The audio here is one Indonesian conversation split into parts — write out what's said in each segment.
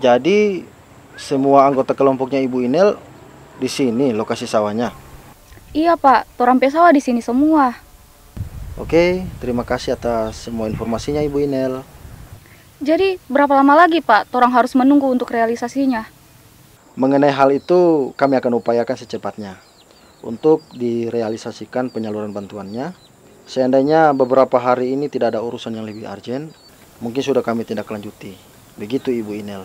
Jadi semua anggota kelompoknya Ibu Inel di sini lokasi sawahnya. Iya Pak, torang pe sawah di sini semua. Oke, terima kasih atas semua informasinya Ibu Inel. Jadi berapa lama lagi Pak torang harus menunggu untuk realisasinya? Mengenai hal itu kami akan upayakan secepatnya untuk direalisasikan penyaluran bantuannya. Seandainya beberapa hari ini tidak ada urusan yang lebih urgent, mungkin sudah kami tindak lanjuti. Begitu Ibu Inel.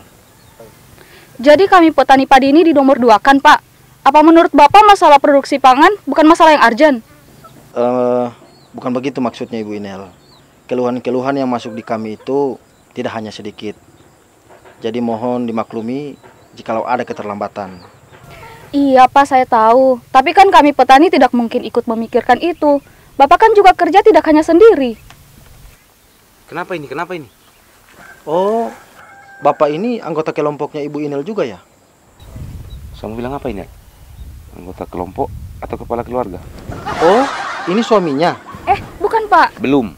Jadi kami petani padi ini dinomor 2 kan Pak? Apa menurut Bapak masalah produksi pangan bukan masalah yang urgent? Bukan begitu maksudnya Ibu Inel. Keluhan-keluhan yang masuk di kami itu tidak hanya sedikit. Jadi mohon dimaklumi jikalau ada keterlambatan. Iya Pak, saya tahu. Tapi kan kami petani tidak mungkin ikut memikirkan itu. Bapak kan juga kerja tidak hanya sendiri. Kenapa ini? Kenapa ini? Oh, Bapak ini anggota kelompoknya Ibu Inel juga ya? Kamu bilang apa ini? Anggota kelompok atau kepala keluarga? Oh, ini suaminya? Bukan Pak. Belum.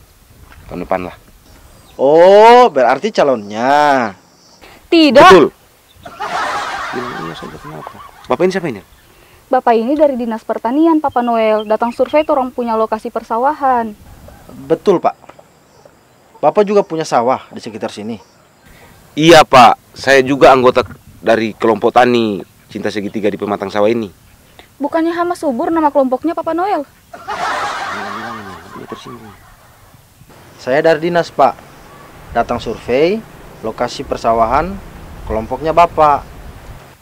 Tahun depan lah. Oh, berarti calonnya. Tidak. Betul. Bilang iya saja, kenapa? Bapak ini siapa ini? Bapak ini dari Dinas Pertanian, Papa Noel. Datang survei orang punya lokasi persawahan. Betul, Pak. Bapak juga punya sawah di sekitar sini. Iya Pak, saya juga anggota dari kelompok tani Cinta Segitiga di Pematang Sawah ini. Bukannya Hama Subur nama kelompoknya Papa Noel? Dia tersinggung. Saya dari dinas, Pak. Datang survei lokasi persawahan kelompoknya Bapak.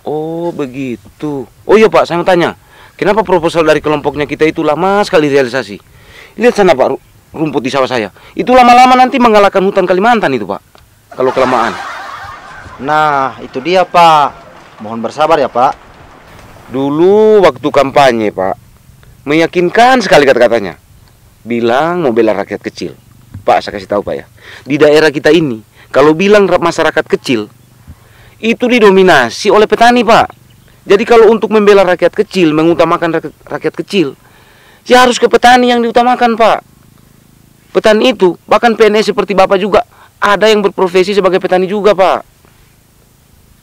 Oh begitu. Oh iya Pak, saya mau tanya, kenapa proposal dari kelompoknya kita itu lama sekali realisasi? Lihat sana Pak, rumput di sawah saya. Itu lama-lama nanti mengalahkan hutan Kalimantan itu Pak, kalau kelamaan. Nah, itu dia, Pak. Mohon bersabar ya, Pak. Dulu waktu kampanye Pak, meyakinkan sekali kata-katanya. Bilang mau bela rakyat kecil. Pak, saya kasih tahu Pak ya, di daerah kita ini, kalau bilang masyarakat kecil, itu didominasi oleh petani Pak. Jadi kalau untuk membela rakyat kecil, mengutamakan rakyat kecil, ya harus ke petani yang diutamakan Pak. Petani itu, bahkan PNS seperti Bapak juga, ada yang berprofesi sebagai petani juga Pak.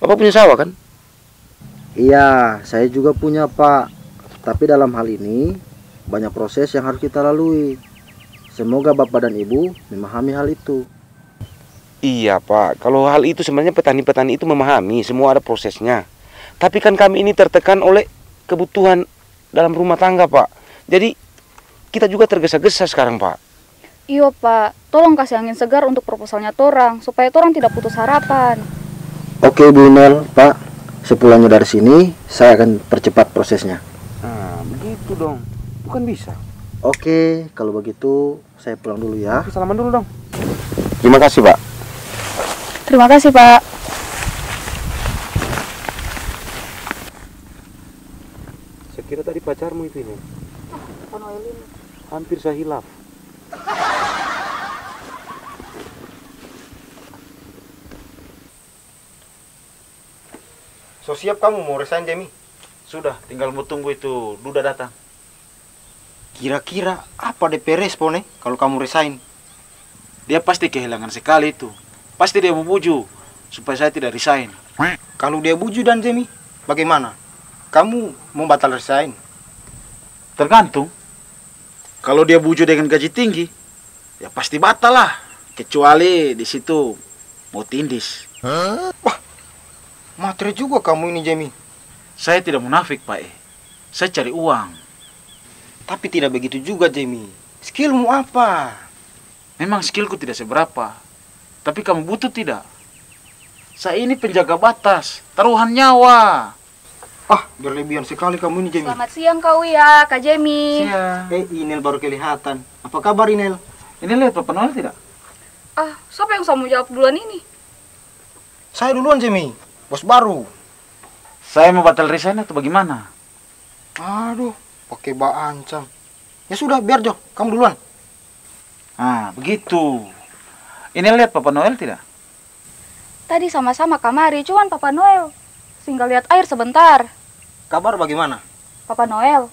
Bapak punya sawah kan? Iya, saya juga punya, Pak. Tapi dalam hal ini, banyak proses yang harus kita lalui. Semoga Bapak dan Ibu memahami hal itu. Iya Pak, kalau hal itu sebenarnya petani-petani itu memahami, semua ada prosesnya. Tapi kan kami ini tertekan oleh kebutuhan dalam rumah tangga Pak. Jadi kita juga tergesa-gesa sekarang Pak. Iya Pak, tolong kasih angin segar untuk proposalnya torang, supaya torang tidak putus harapan. Oke, Bu Nel, Pak. Sepulangnya dari sini, saya akan percepat prosesnya. Nah, begitu dong. Bukan bisa. Oke, kalau begitu saya pulang dulu ya. Oke, salaman dulu dong. Terima kasih Pak. Terima kasih Pak. Saya kira tadi pacarmu itu ini. Hampir saya hilaf. So siap kamu mau resign, Demi? Sudah, tinggal mau tunggu itu Duda datang. Kira-kira apa DP responnya kalau kamu resign? Dia pasti kehilangan sekali itu. Pasti dia mau buju supaya saya tidak resign. Kalau dia buju dan Demi, bagaimana? Kamu mau batal resign? Tergantung. Kalau dia buju dengan gaji tinggi, ya pasti batal lah. Kecuali di situ mau tindis. Wah, matre juga kamu ini, Jemi. Saya tidak munafik, Pak. Saya cari uang. Tapi tidak begitu juga, Jemi. Skillmu apa? Memang skillku tidak seberapa. Tapi kamu butuh tidak? Saya ini penjaga batas, taruhan nyawa. Ah, berlebihan sekali kamu ini, Jemi. Selamat siang kau ya, Kak Jemi. Siang. Inel baru kelihatan. Apa kabar, Inel? Ini lihat Papa Noel tidak? Ah, siapa yang mau jawab duluan ini? Saya duluan, Jemi. Bos baru. Saya mau batal resign atau bagaimana? Aduh, pakai ancam. Ya sudah, biar Jo, kamu duluan. Ah, begitu. Ini lihat Papa Noel tidak? Tadi sama-sama kamari, cuman Papa Noel. Tinggal lihat air sebentar. Kabar bagaimana? Papa Noel.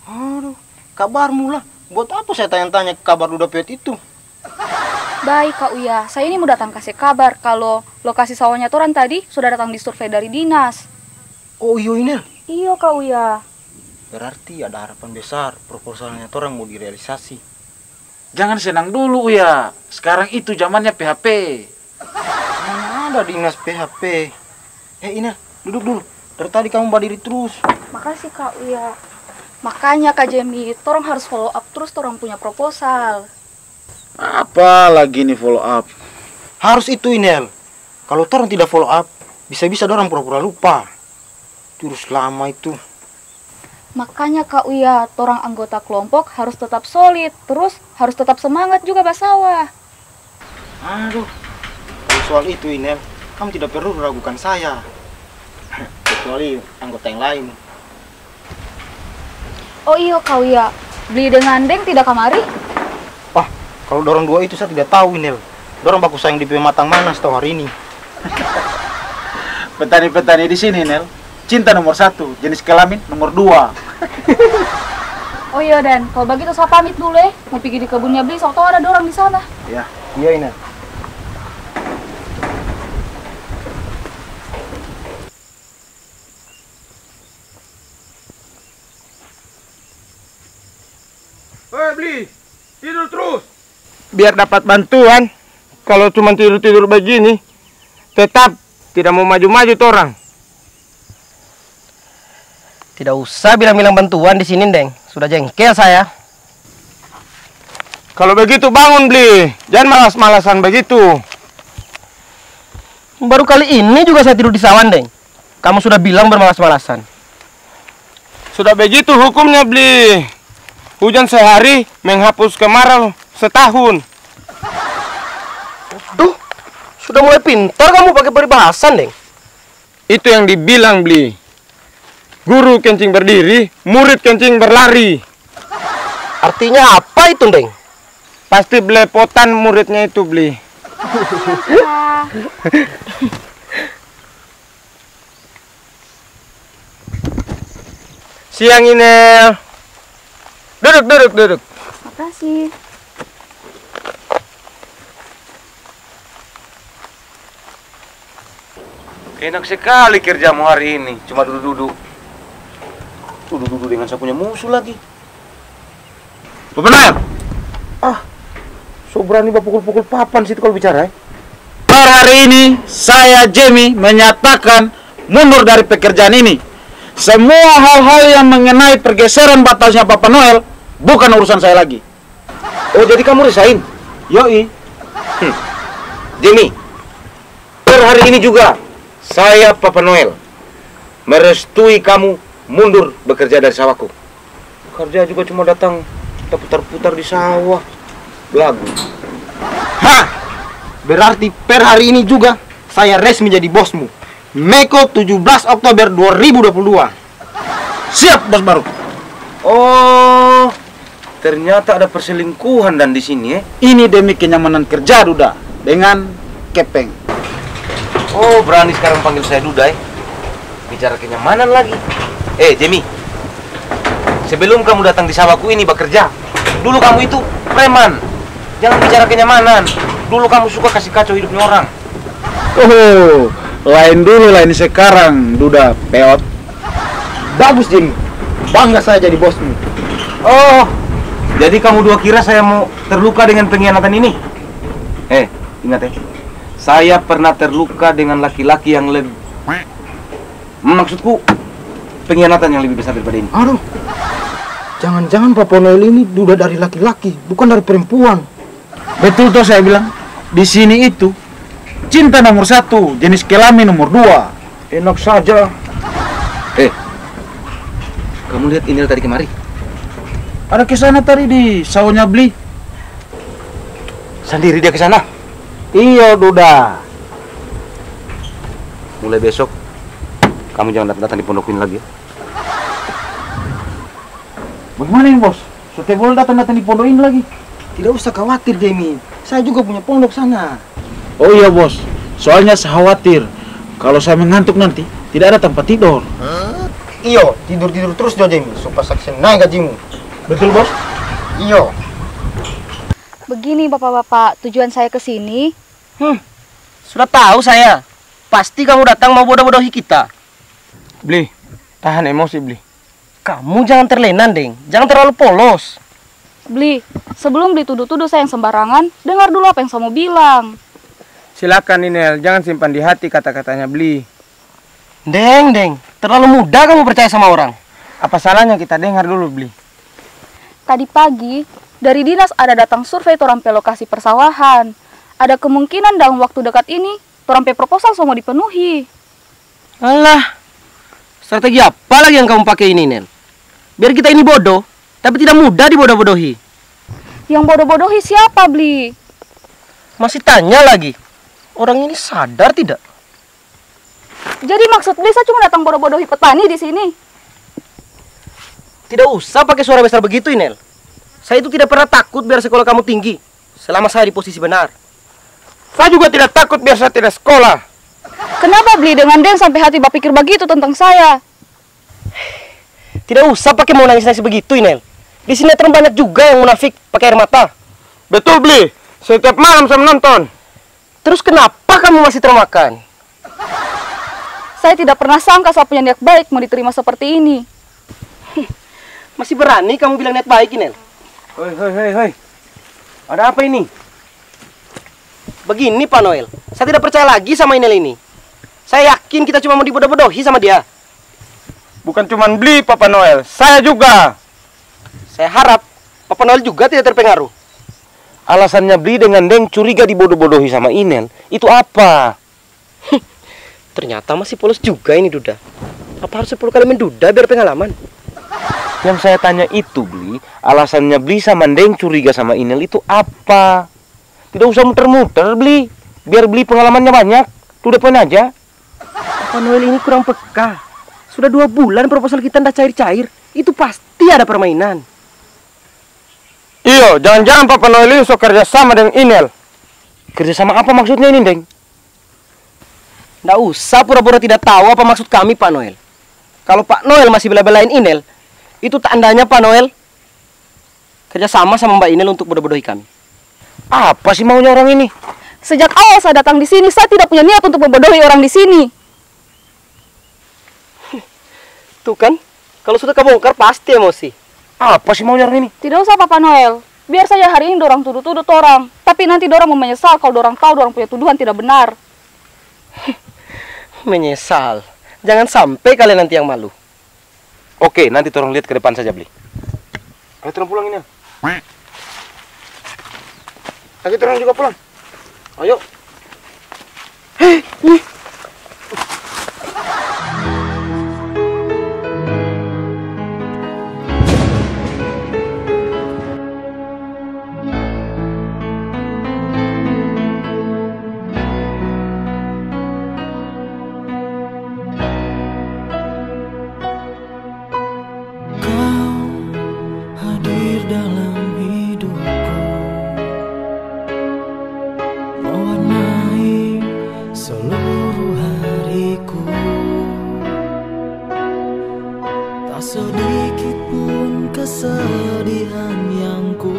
Aduh, kabarmu lah. Buat apa saya tanya-tanya kabar Duda Pet itu? Baik Kak Uya, saya ini mau datang kasih kabar kalau lokasi sawahnya Toran tadi sudah datang di survei dari dinas. Oh iya Inel. Iya Kak Uya. Berarti ada harapan besar proposalnya orang mau direalisasi. Jangan senang dulu ya. Sekarang itu zamannya PHP. Mana ada dinas PHP. Inel, duduk dulu. Dari tadi kamu berdiri terus. Makasih Kak Uya. Makanya Kak Jemi, orang harus follow up terus orang punya proposal. Apa lagi nih follow up? Harus itu Inel. Kalau orang tidak follow up, bisa-bisa orang pura-pura lupa. Terus lama itu. Makanya Kak Uya, orang anggota kelompok harus tetap solid, terus harus tetap semangat juga basawah. Aduh, kalau soal itu Inel, kamu tidak perlu meragukan saya. Kecuali anggota yang lain. Oh iya Kak Uya, beli dengan Deng tidak kamari? Wah, kalau dorong dua itu saya tidak tahu Inel. Dorong baku sayang di pematang mana setahu hari ini. Petani-petani di sini, Nel. Cinta nomor 1, jenis kelamin nomor 2. Oh iya Dan, kalau begitu saya pamit dulu ya. Mau pergi di kebunnya beli, soalnya ada dorong di sana. Ya. Iya Inel. Hei Bli, tidur terus. Biar dapat bantuan, kalau cuma tidur-tidur begini, tetap tidak mau maju-maju orang. Tidak usah bilang-bilang bantuan di sini, Deng. Sudah jengkel saya. Kalau begitu bangun, Bli. Jangan malas-malasan begitu. Baru kali ini juga saya tidur di sawan, Deng. Kamu sudah bilang bermalas-malasan. Sudah begitu hukumnya, Bli. Hujan sehari menghapus kemarau setahun. Duh, sudah mulai pintar kamu pakai peribahasan, Deng. Itu yang dibilang, Bli. Guru kencing berdiri, murid kencing berlari. Artinya apa itu, Deng? Pasti belepotan muridnya itu, Bli. Siang Inel. Duduk. Makasih. Enak sekali kerjamu hari ini, cuma duduk-duduk. Duduk-duduk dengan saya punya musuh lagi. Benar. So berani pukul-pukul papan situ kalau bicara, Per hari ini saya Jemi menyatakan mundur dari pekerjaan ini. Semua hal-hal yang mengenai pergeseran batasnya Papa Noel bukan urusan saya lagi. Oh, jadi kamu resign? Yoi. Jimmy, per hari ini juga saya Papa Noel merestui kamu mundur bekerja dari sawahku. Kerja juga cuma datang putar-putar di sawah. Belagu. Hah, berarti per hari ini juga saya resmi jadi bosmu. Meko 17 Oktober 2022. Siap, Bos Baru. Oh, ternyata ada perselingkuhan dan di sini, Ini demi kenyamanan kerja, Duda. Dengan kepeng. Oh, berani sekarang panggil saya Duda, bicara kenyamanan lagi. Jimmy, sebelum kamu datang di sawahku ini bekerja, dulu kamu itu preman. Jangan bicara kenyamanan. Dulu kamu suka kasih kacau hidupnya orang. Oh, lain dulu, lain sekarang, Duda peot. Bagus Jimmy. Bangga saya jadi bosmu. Oh, jadi kamu dua kira saya mau terluka dengan pengkhianatan ini? Ingat saya pernah terluka dengan laki-laki yang lebih... Maksudku, pengkhianatan yang lebih besar daripada ini. Aduh. Jangan-jangan Papa Noel ini duda dari laki-laki, bukan dari perempuan. Betul toh saya bilang. Di sini itu cinta nomor 1, jenis kelamin nomor 2. Enak saja. Kamu lihat Inel tadi kemari? Ada kesana tadi di sawahnya Bli. Sendiri dia ke sana. Iya, Duda. Mulai besok kamu jangan datang di pondok ini lagi. Bagaimana ini, Bos? Setiap boleh datang di pondok ini lagi. Tidak usah khawatir, Jamie. Saya juga punya pondok sana. Oh iya, Bos. Soalnya saya khawatir kalau saya mengantuk nanti tidak ada tempat tidur. Iyo, tidur-tidur terus jo, Jamie, supaya saksi naik gajimu. Betul, Bos? Iyo. Begini bapak-bapak, tujuan saya ke sini. Sudah tahu saya. Pasti kamu datang mau bodoh-bodohi kita. Bli, tahan emosi, Bli. Kamu jangan terlena, Deng. Jangan terlalu polos. Bli, sebelum dituduh-tuduh saya yang sembarangan, dengar dulu apa yang saya mau bilang. Silakan Inel, jangan simpan di hati kata-katanya Bli. Deng, terlalu mudah kamu percaya sama orang. Apa salahnya kita dengar dulu, Bli? Tadi pagi, dari dinas ada datang survei torampe lokasi persawahan. Ada kemungkinan dalam waktu dekat ini, torampe proposal semua dipenuhi. Alah, strategi apa lagi yang kamu pakai ini, Nel? Biar kita ini bodoh, tapi tidak mudah dibodoh-bodohi. Yang bodoh-bodohi siapa, Bli? Masih tanya lagi. Orang ini sadar tidak? Jadi maksud Bli saya cuma datang bodoh-bodohi petani di sini? Tidak usah pakai suara besar begitu, Inel. Saya itu tidak pernah takut biar sekolah kamu tinggi, selama saya di posisi benar. Saya juga tidak takut biar saya tidak sekolah. Kenapa Bli dengan Den sampai hati berpikir begitu tentang saya? Tidak usah pakai mau nangis-nangis begitu, Inel. Di sinetron banyak juga yang munafik pakai air mata. Betul, Bli. Setiap malam saya menonton. Terus kenapa kamu masih termakan? Saya tidak pernah sangka saya punya niat baik mau diterima seperti ini. Masih berani kamu bilang niat baik, Inel? Hei. Ada apa ini? Begini, Pak Noel. Saya tidak percaya lagi sama Inel ini. Saya yakin kita cuma mau dibodoh-bodohi sama dia. Bukan cuma Bli, Papa Noel. Saya juga. Saya harap Papa Noel juga tidak terpengaruh. Alasannya Bli dengan Deng curiga dibodoh-bodohi sama Inel, itu apa? Ternyata masih polos juga ini Duda. Apa harus 10 kali menduda biar pengalaman? Yang saya tanya itu, Bli, alasannya Bli sama Deng curiga sama Inel itu apa? Tidak usah muter-muter, Bli. Biar Bli pengalamannya banyak. Udah poin aja. Papa Noel ini kurang peka. Sudah 2 bulan proposal kita ndak cair-cair. Itu pasti ada permainan. Iyo, jangan-jangan Papa Noel ini so kerja sama dengan Inel. Kerja sama apa maksudnya ini, Deng? Nggak usah pura-pura tidak tahu apa maksud kami, Pak Noel. Kalau Pak Noel masih bela-belain Inel, itu tandanya Pak Noel kerja sama Mbak Inel untuk bodoh-bodohi kami. Apa sih maunya orang ini? Sejak awal saya datang di sini, saya tidak punya niat untuk membodohi orang di sini. Tuh kan, kalau sudah kebongkar pasti emosi. Apa sih maunya orang ini? Tidak usah Papa Noel. Biar saja hari ini dorang tuduh-tuduh orang. Tapi nanti dorang mau menyesal kalau dorang tahu dorang punya tuduhan tidak benar. Menyesal. Jangan sampai kalian nanti yang malu. Oke, nanti tolong lihat ke depan saja, Bli. Ayo turun pulang Inel. Lagi turun juga pulang. Ayo. Hei, ini. Tak sedikit pun kesedihan yang ku